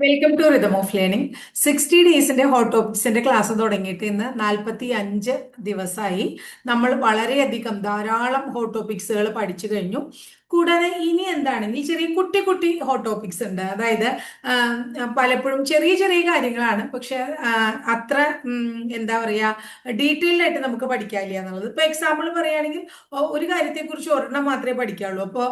Welcome to rhythm of learning. 60 ഡേയ്സിന്റെ hot ടോപ്പിക്സിന്റെ class തുടങ്ങിയിട്ട് ഇന്ന് 45 ദിവസമായി. നമ്മൾ വളരെയധികം ധാരാളം ഹോട്ട് ടോപ്പിക്സുകൾ പഠിച്ചു കഴിഞ്ഞു. കൂടാതെ ഇനി എന്താണെങ്കിൽ ചെറിയ കുട്ടി കുട്ടി ഹോട്ട് ടോപ്പിക്സ് ഉണ്ട്. അതായത് പലപ്പോഴും ചെറിയ ചെറിയ കാര്യങ്ങളാണ്, പക്ഷെ അത്ര എന്താ പറയാ ഡീറ്റെയിൽഡ് ആയിട്ട് നമുക്ക് പഠിക്കാനില്ല എന്നുള്ളത്. ഇപ്പൊ എക്സാമ്പിൾ പറയുകയാണെങ്കിൽ ഒരു കാര്യത്തെക്കുറിച്ച് ഒരെണ്ണം മാത്രമേ പഠിക്കാവുള്ളൂ. അപ്പോൾ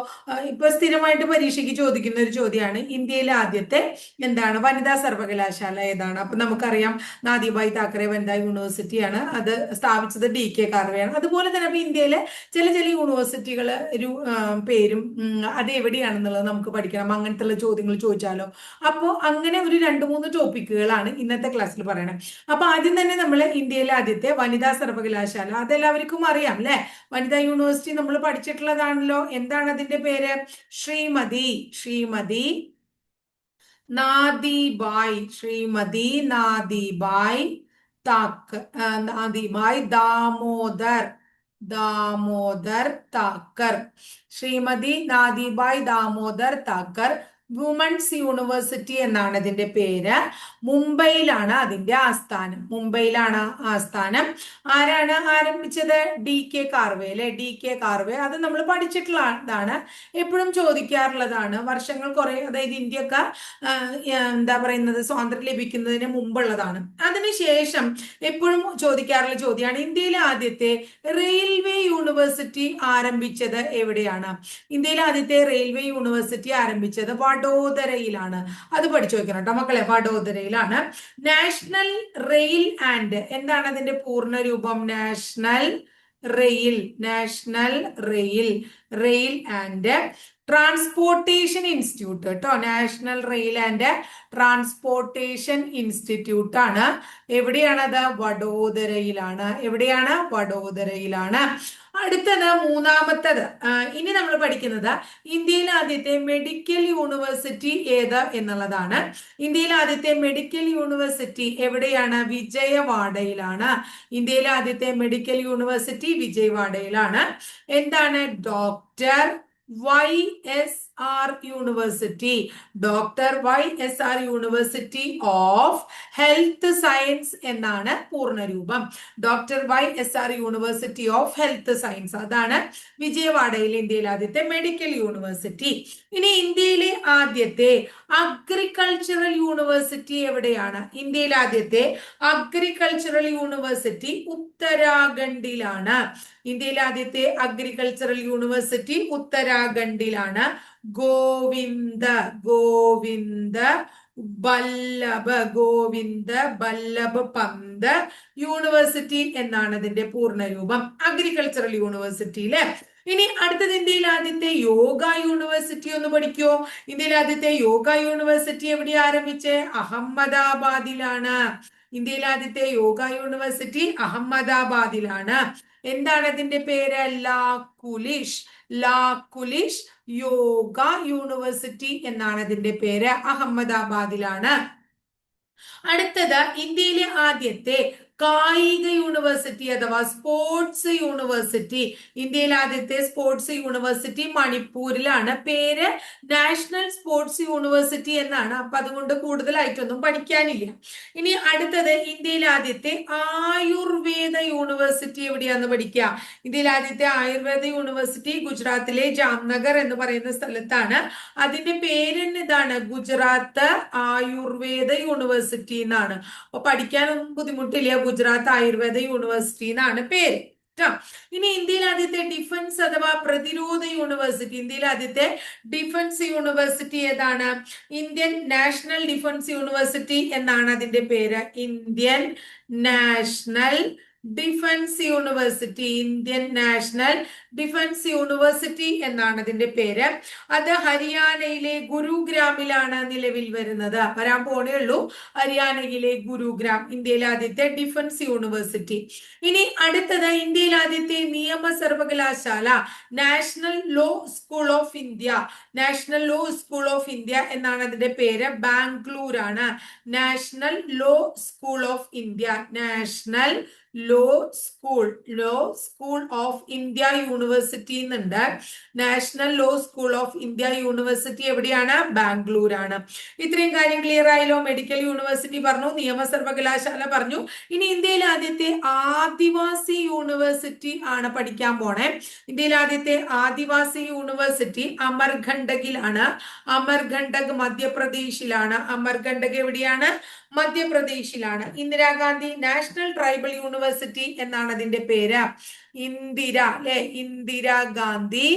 ഇപ്പൊ സ്ഥിരമായിട്ട് പരീക്ഷയ്ക്ക് ചോദിക്കുന്ന ഒരു ചോദ്യമാണ് ഇന്ത്യയിലെ ആദ്യത്തെ എന്താണ് വനിതാ സർവകലാശാല ഏതാണ്? അപ്പൊ നമുക്കറിയാം നാദിബായി താക്കറെ വനിതാ യൂണിവേഴ്സിറ്റിയാണ്. അത് സ്ഥാപിച്ചത് DK കാർവെയാണ്. അതുപോലെ തന്നെ ഇപ്പൊ ഇന്ത്യയിലെ ചില ചില യൂണിവേഴ്സിറ്റികൾ ഒരു പേരും അത് എവിടെയാണെന്നുള്ളത് നമുക്ക് പഠിക്കണം. അങ്ങനത്തെ ചോദ്യങ്ങൾ ചോദിച്ചാലോ? അപ്പോൾ അങ്ങനെ ഒരു രണ്ട് മൂന്ന് ടോപ്പിക്കുകളാണ് ഇന്നത്തെ ക്ലാസ്സിൽ പറയണത്. അപ്പൊ ആദ്യം തന്നെ നമ്മൾ ഇന്ത്യയിലെ ആദ്യത്തെ വനിതാ സർവകലാശാല അതെല്ലാവർക്കും അറിയാം അല്ലെ? വനിതാ യൂണിവേഴ്സിറ്റി നമ്മൾ പഠിച്ചിട്ടുള്ളതാണല്ലോ. എന്താണ് അതിന്റെ പേര്? ശ്രീമതി നാദിബായ്. ശ്രീമതി നാദിബായ് നാദിബായ് ദാമോദർ താക്കർ. ശ്രീമതി നാദിബായ് ദാമോദർ താക്കർ വുമൺസ് യൂണിവേഴ്സിറ്റി എന്നാണ് ഇതിന്റെ പേര്. മുംബൈയിലാണ് അതിന്റെ ആസ്ഥാനം. ആരാണ് ആരംഭിച്ചത്? DK കാർവേ അല്ലെ? DK കാർവേ. അത് നമ്മൾ പഠിച്ചിട്ടുള്ളതാണ്, എപ്പോഴും ചോദിക്കാറുള്ളതാണ്. വർഷങ്ങൾ കുറെ, അതായത് ഇന്ത്യക്ക് എന്താ പറയുന്നത് സ്വാതന്ത്ര്യം ലഭിക്കുന്നതിന് മുമ്പുള്ളതാണ്. അതിനുശേഷം എപ്പോഴും ചോദിക്കാറുള്ള ചോദ്യമാണ് ഇന്ത്യയിലെ ആദ്യത്തെ റെയിൽവേ യൂണിവേഴ്സിറ്റി ആരംഭിച്ചത് എവിടെയാണ്? ഇന്ത്യയിലെ ആദ്യത്തെ റെയിൽവേ യൂണിവേഴ്സിറ്റി ആരംഭിച്ചത് വഡോദരയിലാണ്. അത് പഠിച്ചു വെക്കണം കേട്ടോ മക്കളെ. വഡോദരയിലാണ്. നാഷണൽ റെയിൽ ആൻഡ്, എന്താണ് അതിന്റെ പൂർണ്ണ രൂപം? National rail and transportation institute കേട്ടോ. National rail and transportation institute ആണ്. എവിടെയാണത്? വഡോദരയിലാണ്. എവിടെയാണ്? വഡോദരയിലാണ്. അടുത്തത് മൂന്നാമത്തത്. ഇനി നമ്മൾ പഠിക്കുന്നത് ഇന്ത്യയിലെ ആദ്യത്തെ മെഡിക്കൽ യൂണിവേഴ്സിറ്റി ഏത് എന്നുള്ളതാണ്. ഇന്ത്യയിലെ ആദ്യത്തെ മെഡിക്കൽ യൂണിവേഴ്സിറ്റി എവിടെയാണ്? വിജയവാഡയിലാണ്. ഇന്ത്യയിലെ ആദ്യത്തെ മെഡിക്കൽ യൂണിവേഴ്സിറ്റി വിജയവാഡയിലാണ്. എന്താണ്? Doctor YSR university. Doctor YSR university of health science എന്നാണ് പൂർണ്ണരൂപം. Doctor YSR university of health science, അതാണ് വിജയവാഡയിൽ ഇന്ത്യയിലെ ആദ്യത്തെ മെഡിക്കൽ യൂണിവേഴ്സിറ്റി. ഇനി ഇന്ത്യയിലെ ആദ്യത്തെ അഗ്രികൾച്ചറൽ യൂണിവേഴ്സിറ്റി എവിടെയാണ്? ഇന്ത്യയിലെ ആദ്യത്തെ അഗ്രികൾച്ചറൽ യൂണിവേഴ്സിറ്റി ഉത്തരാഖണ്ഡിലാണ്. ഇന്ത്യയിലെ ആദ്യത്തെ അഗ്രികൾച്ചറൽ യൂണിവേഴ്സിറ്റി ഉത്തരാഖണ്ഡിലാണ്. ഗോവിന്ദ ബല്ലഭ് പന്ത് യൂണിവേഴ്സിറ്റി എന്നാണ് ഇതിന്റെ പൂർണ്ണരൂപം. അഗ്രികൾച്ചറൽ യൂണിവേഴ്സിറ്റിയിലെ. ഇനി അടുത്തത് ഇന്ത്യയിലെ ആദ്യത്തെ യോഗ യൂണിവേഴ്സിറ്റി ഒന്ന് പഠിക്കോ? ഇന്ത്യയിലെ ആദ്യത്തെ യോഗ യൂണിവേഴ്സിറ്റി എവിടെ ആരംഭിച്ചേ? അഹമ്മദാബാദിലാണ്. ഇന്ത്യയിലെ ആദ്യത്തെ യോഗ യൂണിവേഴ്സിറ്റി അഹമ്മദാബാദിലാണ്. എന്താണ് അതിന്റെ പേര്? ലാക്കുലിഷ് യോഗ യൂണിവേഴ്സിറ്റി എന്നാണ് അതിന്റെ പേര്. അഹമ്മദാബാദിലാണ്. അടുത്തത് ഇന്ത്യയിലെ ആദ്യത്തെ കായിക യൂണിവേഴ്സിറ്റി അഥവാ സ്പോർട്സ് യൂണിവേഴ്സിറ്റി. ഇന്ത്യയിലെ ആദ്യത്തെ സ്പോർട്സ് യൂണിവേഴ്സിറ്റി മണിപ്പൂരിലാണ്. പേര് നാഷണൽ സ്പോർട്സ് യൂണിവേഴ്സിറ്റി എന്നാണ്. അപ്പൊ അതുകൊണ്ട് കൂടുതലായിട്ടൊന്നും പഠിക്കാനില്ല. ഇനി അടുത്തത് ഇന്ത്യയിലെ ആദ്യത്തെ ആയുർവേദ യൂണിവേഴ്സിറ്റി എവിടെയാന്ന് പഠിക്കുക. ഇന്ത്യയിലെ ആദ്യത്തെ ആയുർവേദ യൂണിവേഴ്സിറ്റി ഗുജറാത്തിലെ ജാംനഗർ എന്ന് പറയുന്ന സ്ഥലത്താണ്. അതിന്റെ പേര് ഇതാണ്, ഗുജറാത്ത് ആയുർവേദ യൂണിവേഴ്സിറ്റി എന്നാണ്. അപ്പൊ പഠിക്കാനൊന്നും ബുദ്ധിമുട്ടില്ല. ഗുജറാത്ത് ആയുർവേദ യൂണിവേഴ്സിറ്റി എന്നാണ് പേര്. ഇനി ഇന്ത്യയിലെ ആദ്യത്തെ ഡിഫൻസ് അഥവാ പ്രതിരോധ യൂണിവേഴ്സിറ്റി. ഇന്ത്യയിലെ ആദ്യത്തെ ഡിഫൻസ് യൂണിവേഴ്സിറ്റി ഏതാണ്? ഇന്ത്യൻ നാഷണൽ ഡിഫൻസ് യൂണിവേഴ്സിറ്റി എന്നാണ് അതിന്റെ പേര്. Indian national defence university. Indian national defence university എന്നാണ് അതിന്റെ പേര്. അത് ഹരിയാനയിലെ ഗുരുഗ്രാമിലാണ് നിലവിൽ വരുന്നത്. വരാൻ പോണേ ഉള്ളൂ. ഹരിയാനയിലെ ഗുരുഗ്രാം ഇന്ത്യയിലെ ആദ്യത്തെ ഡിഫൻസ് യൂണിവേഴ്സിറ്റി. ഇനി അടുത്തത് ഇന്ത്യയിലെ ആദ്യത്തെ നിയമ സർവകലാശാല national law school of India. National law school of India എന്നാണ് അതിന്റെ പേര്. ബാംഗ്ലൂർ ആണ്. National law school of India. National law school law school of India university എന്നുണ്ട്. National law school of India university എവിടെയാണ്? ബാംഗ്ലൂരാണ്. ഇത്രയും കാര്യം ക്ലിയർ ആയല്ലോ. മെഡിക്കൽ യൂണിവേഴ്സിറ്റി പറഞ്ഞു, നിയമ സർവകലാശാല പറഞ്ഞു. ഇനി ഇന്ത്യയിലെ ആദ്യത്തെ ആദിവാസി യൂണിവേഴ്സിറ്റി ആണ് പഠിക്കാൻ പോണേ. ഇന്ത്യയിലെ ആദ്യത്തെ ആദിവാസി യൂണിവേഴ്സിറ്റി അമർകണ്ടകിലാണ്. അമർകണ്ടക് മധ്യപ്രദേശിലാണ്. അമർകണ്ടക് എവിടെയാണ്? മധ്യപ്രദേശിലാണ്. ഇന്ദിരാഗാന്ധി നാഷണൽ ട്രൈബൽ യൂണിവേഴ്സിറ്റി എന്നാണ് അതിന്റെ പേര്. ഇന്ദിര അല്ലെ, Indira Gandhi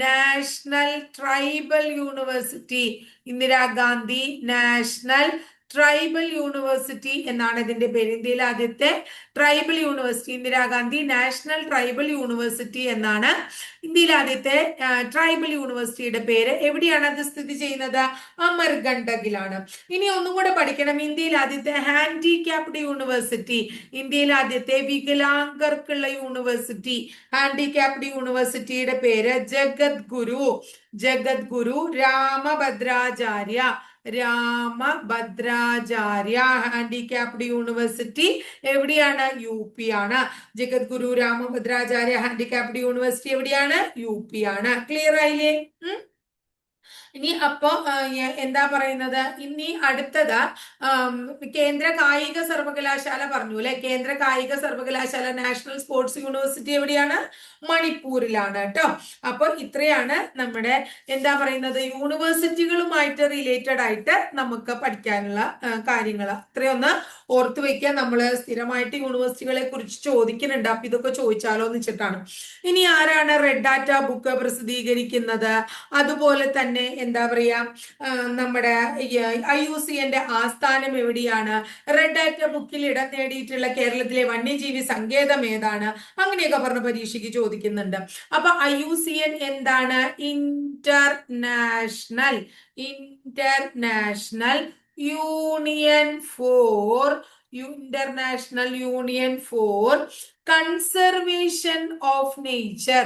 national tribal university. Indira Gandhi national tribal university എന്നാണ് ഇതിന്റെ പേര്. ഇന്ത്യയിലെ ആദ്യത്തെ tribal university Indira Gandhi national tribal university എന്നാണ് ഇന്ത്യയിലെ ആദ്യത്തെ ട്രൈബൽ യൂണിവേഴ്സിറ്റിയുടെ പേര്. എവിടെയാണ് അത് സ്ഥിതി ചെയ്യുന്നത്? അമർകണ്ടകിലാണ്. ഇനി ഒന്നും കൂടെ പഠിക്കണം. ഇന്ത്യയിലെ ആദ്യത്തെ ഹാൻഡിക്യാപ്ഡ് യൂണിവേഴ്സിറ്റി, ഇന്ത്യയിലെ ആദ്യത്തെ വികലാംഗർക്കുള്ള യൂണിവേഴ്സിറ്റി, ഹാൻഡിക്യാപ്ഡ് യൂണിവേഴ്സിറ്റിയുടെ പേര് ജഗദ്ഗുരു രാമഭദ്രാചാര്യ ഹാൻഡിക്യാപ്ഡ് യൂണിവേഴ്സിറ്റി എവിടെയാണ്? UP ആണ്. ജഗദ്ഗുരു രാമഭദ്രാചാര്യ ഹാൻഡിക്യാപ്ഡ് യൂണിവേഴ്സിറ്റി എവിടെയാണ്? UP ആണ്. ക്ലിയർ ആയില്ലേ? ഇനി അപ്പോ എന്താ പറയുന്നത്? ഇനി അടുത്തത് കേന്ദ്ര കായിക സർവകലാശാല പറഞ്ഞു അല്ലെ. കേന്ദ്ര കായിക സർവകലാശാല നാഷണൽ സ്പോർട്സ് യൂണിവേഴ്സിറ്റി എവിടെയാണ്? മണിപ്പൂരിലാണ് കേട്ടോ. അപ്പൊ ഇത്രയാണ് നമ്മുടെ എന്താ പറയുന്നത് യൂണിവേഴ്സിറ്റികളുമായിട്ട് റിലേറ്റഡ് ആയിട്ട് നമുക്ക് പഠിക്കാനുള്ള കാര്യങ്ങൾ. ഇത്രയൊന്ന് ഓർത്തു വെക്കാൻ നമ്മൾ സ്ഥിരമായിട്ട് യൂണിവേഴ്സിറ്റികളെ കുറിച്ച് ചോദിക്കുന്നുണ്ട്. അപ്പൊ ഇതൊക്കെ ചോദിച്ചാലോ എന്ന് വെച്ചിട്ടാണ്. ഇനി ആരാണ് റെഡ് ഡാറ്റ ബുക്ക് പ്രസിദ്ധീകരിക്കുന്നത്? അതുപോലെ തന്നെ എന്താ പറയാ നമ്മുടെ IUCN ആസ്ഥാനം എവിടെയാണ്? റെഡ് ഡാറ്റ ബുക്കിൽ ഇടം നേടിയിട്ടുള്ള കേരളത്തിലെ വന്യജീവി സങ്കേതം ഏതാണ്? അങ്ങനെയൊക്കെ പറഞ്ഞ പരീക്ഷയ്ക്ക് ചോദിക്കുന്നുണ്ട്. അപ്പൊ IUCN എന്താണ്? International union for conservation of nature.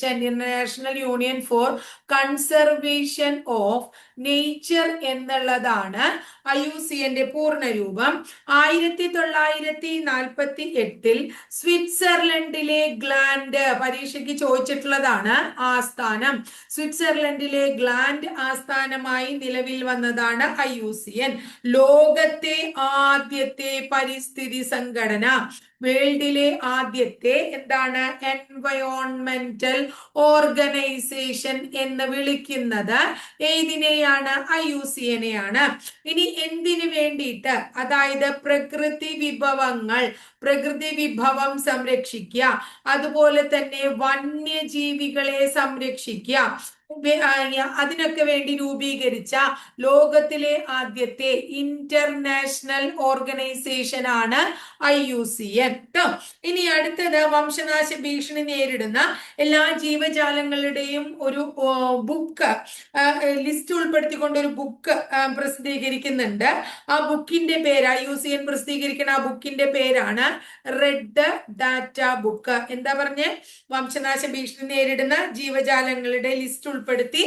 International union for conservation of nature എന്നുള്ളതാണ് IUCN പൂർണ്ണരൂപം. 1948 സ്വിറ്റ്സർലൻഡിലെ ഗ്ലാൻഡ്, പരീക്ഷയ്ക്ക് ചോദിച്ചിട്ടുള്ളതാണ് ആസ്ഥാനം. സ്വിറ്റ്സർലൻഡിലെ ഗ്ലാൻഡ് ആസ്ഥാനമായി നിലവിൽ വന്നതാണ് IUCN. ലോകത്തെ ആദ്യത്തെ പരിസ്ഥിതി സംഘടന, വേൾഡിലെ ആദ്യത്തെ എന്താണ്? എൻവയോൺമെന്റൽ ഓർഗനൈസേഷൻ എന്ന് വിളിക്കുന്നത് ഏതിനെയാണ്? IUCN ആണ്. ഇനി എന്തിനു വേണ്ടിയിട്ട്? അതായത് പ്രകൃതി വിഭവം സംരക്ഷിക്കുക, അതുപോലെ തന്നെ വന്യജീവികളെ സംരക്ഷിക്കുക, അതിനൊക്കെ വേണ്ടി രൂപീകരിച്ച ലോകത്തിലെ ആദ്യത്തെ ഇന്റർനാഷണൽ ഓർഗനൈസേഷൻ ആണ് IUCN. ഇനി അടുത്തത് വംശനാശ ഭീഷണി നേരിടുന്ന എല്ലാ ജീവജാലങ്ങളുടെയും ഒരു ബുക്ക് ലിസ്റ്റ് ഉൾപ്പെടുത്തിക്കൊണ്ട് ഒരു ബുക്ക് പ്രസിദ്ധീകരിക്കുന്നുണ്ട്. ആ ബുക്കിന്റെ പേര് IUCN പ്രസിദ്ധീകരിക്കുന്ന ആ ബുക്കിന്റെ പേരാണ് റെഡ് ഡാറ്റ ബുക്ക്. എന്താ പറഞ്ഞേ? വംശനാശ ഭീഷണി നേരിടുന്ന ജീവജാലങ്ങളുടെ ലിസ്റ്റ് ഉൾപ്പെടുത്തി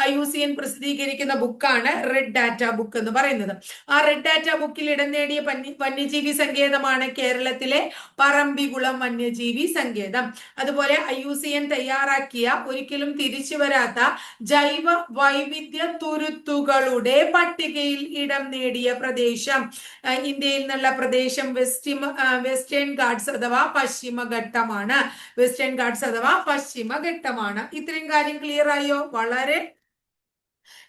IUCN പ്രസിദ്ധീകരിക്കുന്ന ബുക്കാണ് റെഡ് ഡാറ്റ ബുക്ക് എന്ന് പറയുന്നത്. ആ റെഡ് ഡാറ്റ ബുക്കിൽ ഇടം നേടിയ വന്യജീവി സങ്കേതമാണ് കേരളത്തിലെ പറമ്പിക്കുളം വന്യജീവി സങ്കേതം. അതുപോലെ IUCN തയ്യാറാക്കിയ ഒരിക്കലും തിരിച്ചു വരാത്ത ജൈവ വൈവിധ്യ തുരുത്തുകളുടെ പട്ടികയിൽ ഇടം നേടിയ പ്രദേശം, ഇന്ത്യയിൽ നിന്നുള്ള പ്രദേശം വെസ്റ്റേൺ ഗാട്സ് അഥവാ പശ്ചിമഘട്ടമാണ്. ഇത്രയും കാര്യം ക്ലിയർ ആയോ? വളരെ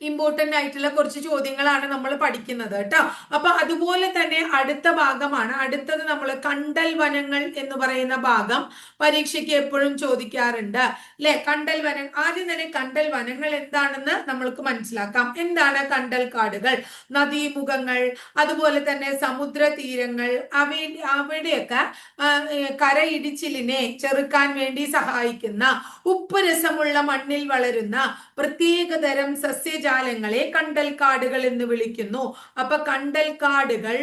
ഇമ്പോർട്ടന്റ് ആയിട്ടുള്ള കുറച്ച് ചോദ്യങ്ങളാണ് നമ്മൾ പഠിക്കുന്നത് കേട്ടോ. അപ്പൊ അതുപോലെ തന്നെ അടുത്ത ഭാഗമാണ് അടുത്തത്. നമ്മൾ കണ്ടൽ വനങ്ങൾ എന്ന് പറയുന്ന ഭാഗം പരീക്ഷയ്ക്ക് എപ്പോഴും ചോദിക്കാറുണ്ട് അല്ലെ. കണ്ടൽ വനം, ആദ്യം തന്നെ കണ്ടൽ വനങ്ങൾ എന്താണെന്ന് നമ്മൾക്ക് മനസ്സിലാക്കാം. എന്താണ് കണ്ടൽ കാടുകൾ? നദീമുഖങ്ങൾ, അതുപോലെ തന്നെ സമുദ്ര തീരങ്ങൾ, അവിടെയൊക്കെ കരയിടിച്ചിലിനെ ചെറുക്കാൻ വേണ്ടി സഹായിക്കുന്ന ഉപ്പ് രസമുള്ള മണ്ണിൽ വളരുന്ന പ്രത്യേകതരം സസ്യ സസ്യജാലങ്ങളെ കണ്ടൽക്കാടുകൾ എന്ന് വിളിക്കുന്നു. അപ്പൊ കണ്ടൽക്കാടുകൾ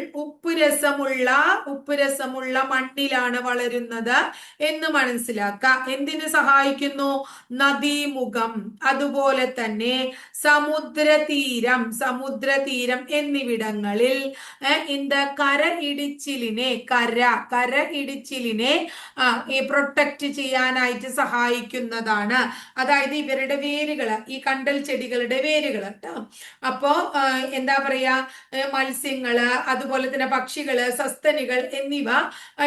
ഉപ്പുരസമുള്ള മണ്ണിലാണ് വളരുന്നത് എന്ന് മനസ്സിലാക്കാം. എന്തിനു സഹായിക്കുന്നു? നദീമുഖം, അതുപോലെ തന്നെ സമുദ്രതീരം എന്നിവിടങ്ങളിൽ കര ഇടിച്ചിലിനെ പ്രൊട്ടക്ട് ചെയ്യാനായിട്ട് സഹായിക്കുന്നതാണ്. അതായത് ഇവരുടെ വേരുകള്, ഈ കണ്ടൽ ചെടികളുടെ വേരുകള് കേട്ടോ. അപ്പോ എന്താ പറയാ, മത്സ്യങ്ങള്, അതുപോലെ തന്നെ പക്ഷികള്, സസ്തനികൾ എന്നിവ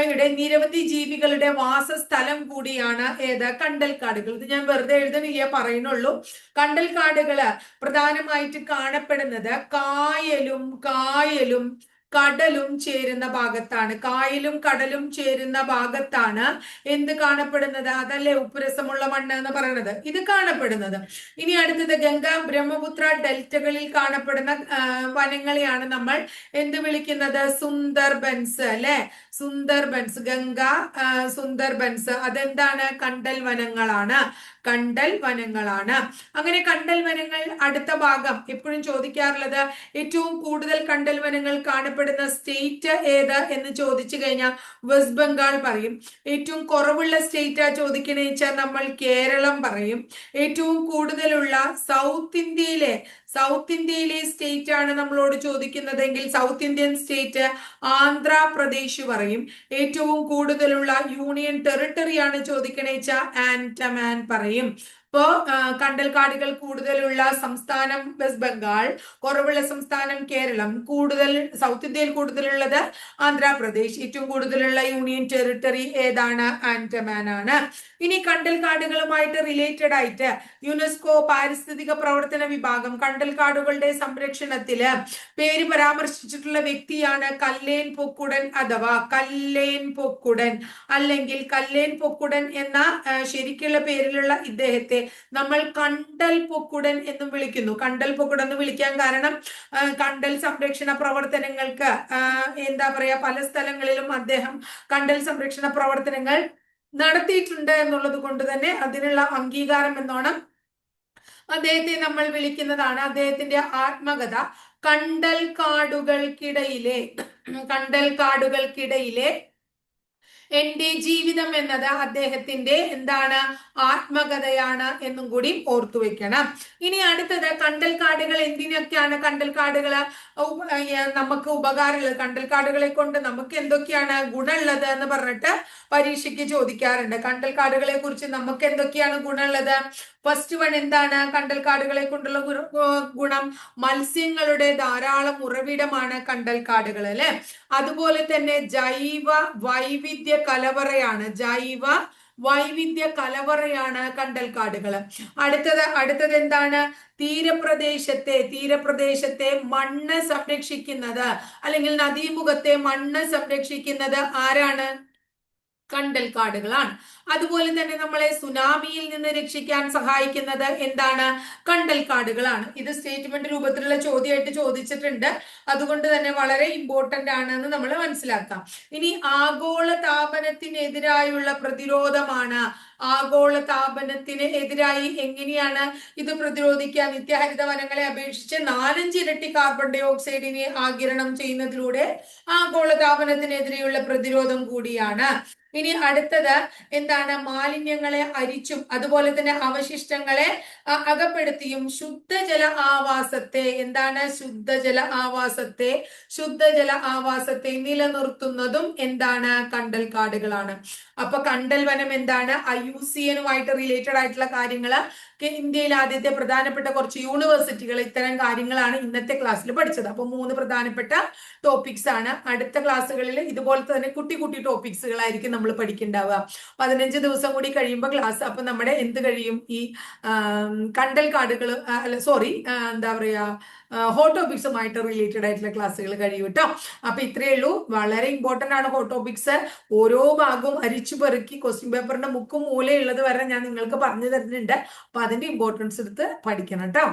ഇവിടെ നിരവധി ജീവികളുടെ വാസസ്ഥലം കൂടിയാണ് ഏത്? കണ്ടൽക്കാടുകൾ. ഇത് ഞാൻ വെറുതെ എഴുതണില്ല, പറയുന്നുള്ളൂ. കണ്ടൽക്കാടുകള് പ്രധാനമായിട്ട് കാണപ്പെടുന്നത് കായലും കടലും ചേരുന്ന ഭാഗത്താണ്. കായലും കടലും ചേരുന്ന ഭാഗത്താണ് എന്ത് കാണപ്പെടുന്നത്? അതല്ലേ ഉപ്പുരസമുള്ള മണ്ണ് എന്ന് പറയുന്നത്, ഇത് കാണപ്പെടുന്നത്. ഇനി അടുത്തത് ഗംഗ ബ്രഹ്മപുത്ര ഡെൽറ്റകളിൽ കാണപ്പെടുന്ന വനങ്ങളെയാണ് നമ്മൾ എന്ത് വിളിക്കുന്നത്? സുന്ദർബൻസ് അല്ലെ? സുന്ദർബൻസ്, ഗംഗ സുന്ദർബൻസ്, അതെന്താണ്? കണ്ടൽ വനങ്ങളാണ്. അങ്ങനെ കണ്ടൽ വനങ്ങൾ അടുത്ത ഭാഗം എപ്പോഴും ചോദിക്കാറുള്ളത്, ഏറ്റവും കൂടുതൽ കണ്ടൽ വനങ്ങൾ കാണപ്പെടുന്ന സ്റ്റേറ്റ് ഏത് എന്ന് ചോദിച്ചു കഴിഞ്ഞാൽ വെസ്റ്റ് ബംഗാൾ പറയും. ഏറ്റവും കുറവുള്ള സ്റ്റേറ്റ് ചോദിക്കണ വെച്ചാൽ നമ്മൾ കേരളം പറയും. ഏറ്റവും കൂടുതലുള്ള സൗത്ത് ഇന്ത്യയിലെ സ്റ്റേറ്റ് ആണ് നമ്മളോട് ചോദിക്കുന്നതെങ്കിൽ സൗത്ത് ഇന്ത്യൻ സ്റ്റേറ്റ് ആന്ധ്രാപ്രദേശ് പറയും. ഏറ്റവും കൂടുതലുള്ള യൂണിയൻ ടെറിട്ടറിയാണ് ചോദിക്കണ വെച്ചാൽ ആൻഡമാൻ പറയും. ഇപ്പോ കണ്ടൽക്കാടുകൾ കൂടുതലുള്ള സംസ്ഥാനം വെസ്റ്റ് ബംഗാൾ, കുറവുള്ള സംസ്ഥാനം കേരളം, സൗത്ത് ഇന്ത്യയിൽ കൂടുതലുള്ളത് ആന്ധ്രാപ്രദേശ്, ഏറ്റവും കൂടുതലുള്ള യൂണിയൻ ടെറിട്ടറി ഏതാണ്? ആൻഡമാൻ ആണ്. ഇനി കണ്ടൽക്കാടുകളുമായിട്ട് റിലേറ്റഡ് ആയിട്ട് യുനെസ്കോ പാരിസ്ഥിതിക പ്രവർത്തന വിഭാഗം കണ്ടൽക്കാടുകളുടെ സംരക്ഷണത്തില് പേര് പരാമർശിച്ചിട്ടുള്ള വ്യക്തിയാണ് കല്ലേൻ പൊക്കുടൻ അഥവാ കല്ലേൻ പൊക്കുടൻ, അല്ലെങ്കിൽ കല്ലേൻ പൊക്കുടൻ എന്ന ശരിക്കുള്ള പേരിലുള്ള ഇദ്ദേഹത്തെ നമ്മൾ കണ്ടൽ പൊക്കുടൻ എന്നും വിളിക്കുന്നു. കണ്ടൽ പൊക്കുടൻ എന്ന് വിളിക്കാൻ കാരണം കണ്ടൽ സംരക്ഷണ പ്രവർത്തനങ്ങൾക്ക് എന്താ പറയാ, പല സ്ഥലങ്ങളിലും അദ്ദേഹം കണ്ടൽ സംരക്ഷണ പ്രവർത്തനങ്ങൾ നടത്തിയിട്ടുണ്ട് എന്നുള്ളത് കൊണ്ട് തന്നെ അതിനുള്ള അംഗീകാരം എന്നോണം അദ്ദേഹത്തെ നമ്മൾ വിളിക്കുന്നതാണ്. അദ്ദേഹത്തിന്റെ ആത്മകഥ കണ്ടൽക്കാടുകൾക്കിടയിലെ എന്റെ ജീവിതം എന്നത് അദ്ദേഹത്തിന്റെ എന്താണ്? ആത്മകഥയാണ് എന്നും കൂടി ഓർത്തു വെക്കണം. ഇനി അടുത്തത് കണ്ടൽക്കാടുകൾ എന്തിനൊക്കെയാണ് കണ്ടൽക്കാടുകൾ നമുക്ക് ഉപകാരമുള്ളത്, കണ്ടൽക്കാടുകളെ കൊണ്ട് നമുക്ക് എന്തൊക്കെയാണ് ഗുണമുള്ളത് എന്ന് പറഞ്ഞിട്ട് പരീക്ഷയ്ക്ക് ചോദിക്കാറുണ്ട്. കണ്ടൽക്കാടുകളെ കുറിച്ച് നമുക്ക് എന്തൊക്കെയാണ് ഗുണമുള്ളത്? ഫസ്റ്റ് വൺ എന്താണ് കണ്ടൽക്കാടുകളെ കൊണ്ടുള്ള ഗുണം? മത്സ്യങ്ങളുടെ ധാരാളം ഉറവിടമാണ് കണ്ടൽക്കാടുകൾ അല്ലെ. അതുപോലെ തന്നെ ജൈവ വൈവിധ്യ കലവറയാണ് കണ്ടൽക്കാടുകൾ. അടുത്തത് എന്താണ്? തീരപ്രദേശത്തെ മണ്ണ് സംരക്ഷിക്കുന്നത്, അല്ലെങ്കിൽ നദീമുഖത്തെ മണ്ണ് സംരക്ഷിക്കുന്നത് ആരാണ്? കണ്ടൽക്കാടുകളാണ്. അതുപോലെ തന്നെ നമ്മളെ സുനാമിയിൽ നിന്ന് രക്ഷിക്കാൻ സഹായിക്കുന്നത് എന്താണ്? കണ്ടൽക്കാടുകളാണ്. ഇത് സ്റ്റേറ്റ്മെന്റ് രൂപത്തിലുള്ള ചോദ്യമായിട്ട് ചോദിച്ചിട്ടുണ്ട്. അതുകൊണ്ട് തന്നെ വളരെ ഇമ്പോർട്ടന്റ് ആണെന്ന് നമ്മൾ മനസ്സിലാക്കാം. ഇനി ആഗോളതാപനത്തിനെതിരായുള്ള പ്രതിരോധമാണ്. ആഗോളതാപനത്തിന് എതിരായി എങ്ങനെയാണ് ഇത് പ്രതിരോധിക്കുക? നിത്യഹരിത വനങ്ങളെ അപേക്ഷിച്ച് 4-5 ഇരട്ടി കാർബൺ ഡൈ ഓക്സൈഡിനെ ആഗിരണം ചെയ്യുന്നതിലൂടെ ആഗോളതാപനത്തിനെതിരെയുള്ള പ്രതിരോധം കൂടിയാണ്. ഇനി അടുത്തത് എന്താണ്? മാലിന്യങ്ങളെ അരിച്ചും അതുപോലെ തന്നെ അവശിഷ്ടങ്ങളെ അകപ്പെടുത്തിയും ശുദ്ധജല ആവാസത്തെ നിലനിർത്തുന്നതും എന്താണ്? കണ്ടൽക്കാടുകളാണ്. അപ്പൊ കണ്ടൽ വനം എന്താണ്? IUCN-ഉമായിട്ട് റിലേറ്റഡ് ആയിട്ടുള്ള കാര്യങ്ങള്, ഇന്ത്യയിൽ ആദ്യത്തെ പ്രധാനപ്പെട്ട കുറച്ച് യൂണിവേഴ്സിറ്റികൾ ഇത്തരം കാര്യങ്ങളാണ് ഇന്നത്തെ ക്ലാസ്സിൽ പഠിച്ചത്. അപ്പൊ 3 പ്രധാനപ്പെട്ട ടോപ്പിക്സ് ആണ്. അടുത്ത ക്ലാസ്സുകളിൽ ഇതുപോലത്തെ തന്നെ കുട്ടി ടോപ്പിക്സുകളായിരിക്കും നമ്മൾ പഠിക്കുന്നുണ്ടാവുക. 15 ദിവസം കൂടി കഴിയുമ്പോൾ ക്ലാസ്. അപ്പൊ നമ്മുടെ എന്ത് കഴിയും? ഈ കണ്ടൽക്കാടുകൾ എന്താ പറയാ, ഹോട്ട് ടോപ്പിക്സുമായിട്ട് റിലേറ്റഡ് ആയിട്ടുള്ള ക്ലാസ്സുകൾ കഴിയും കേട്ടോ. അപ്പൊ ഇത്രയേ ഉള്ളൂ. വളരെ ഇമ്പോർട്ടന്റ് ആണ് ഹോട്ട് ടോപ്പിക്സ്. ഓരോ ഭാഗവും അരിച്ചു പെറുക്കി ക്വസ്റ്റ്യൻ പേപ്പറിന്റെ മുക്കും മൂലയുള്ളത് വരെ ഞാൻ നിങ്ങൾക്ക് പറഞ്ഞു തരുന്നുണ്ട്. അപ്പൊ അതിന്റെ ഇമ്പോർട്ടൻസ് എടുത്ത് പഠിക്കണം കേട്ടോ.